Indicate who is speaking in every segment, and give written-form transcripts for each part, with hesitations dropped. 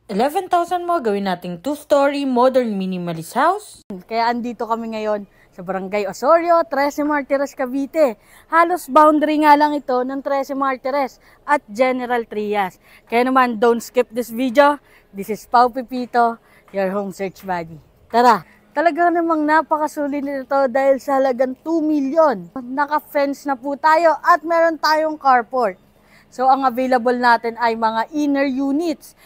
Speaker 1: 11,000 mo, gawin nating 2-story modern minimalist house.
Speaker 2: Kaya andito kami ngayon sa Barangay Osorio, 13 Martires, Cavite. Halos boundary nga lang ito ng 13 Martires at General Trias. Kaya naman, don't skip this video. This is Pao Pipito, your home search buddy. Tara! Talaga namang napakasulit nito dahil sa halagang 2 million. Naka-fence na po tayo at meron tayong carport. So ang available natin ay mga inner units.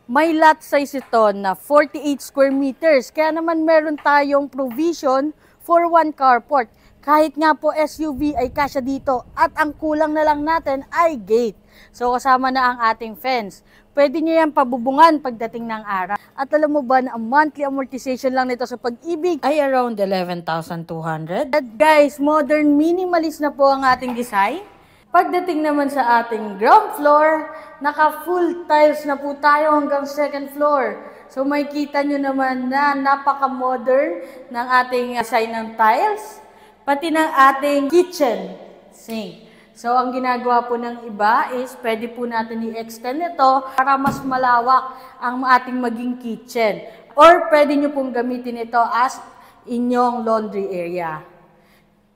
Speaker 2: May lot size ito na 48 square meters. Kaya naman meron tayong provision for one carport. Kahit nga po SUV ay kasya dito at ang kulang na lang natin ay gate. So kasama na ang ating fence. Pwede nyo yan pabubungan pagdating ng araw. At alam mo ba na ang monthly amortization lang nito sa Pag-ibig
Speaker 1: ay around 11,200.
Speaker 2: At guys, modern minimalist na po ang ating design. Pagdating naman sa ating ground floor, naka-full tiles na po tayo hanggang second floor. So makikita nyo naman na napaka-modern ng ating design ng tiles, pati ng ating kitchen sink. So ang ginagawa po ng iba is pwede po natin i-extend ito para mas malawak ang ating maging kitchen. Or pwede nyo pong gamitin ito as inyong laundry area.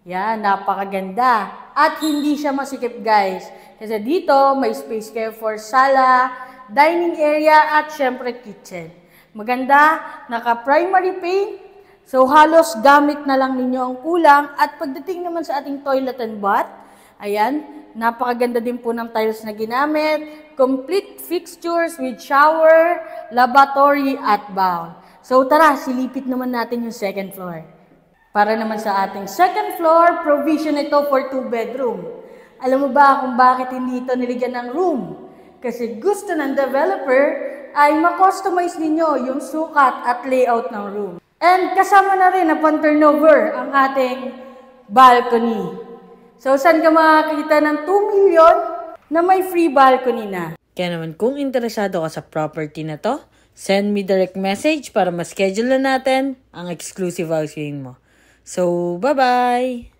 Speaker 2: Yan, napakaganda. At hindi siya masikip guys. Kasi dito may space kayo for sala, dining area at syempre kitchen. Maganda, naka-primary paint. So halos gamit na lang ninyo ang kulang. At pagdating naman sa ating toilet and bath, ayan, napakaganda din po ng tiles na ginamit. Complete fixtures with shower, lavatory at bowl. So tara, silipit naman natin yung second floor. Para naman sa ating second floor, provision ito for 2 bedroom. Alam mo ba kung bakit hindi ito niligyan ng room? Kasi gusto ng developer ay ma-customize ninyo yung sukat at layout ng room. And kasama na rin upon turnover ang ating balcony. So saan ka makakita ng 2 million na may free balcony na?
Speaker 1: Kaya naman kung interesado ka sa property na to, send me direct message para ma-schedule na natin ang exclusive house viewing mo. So, bye-bye!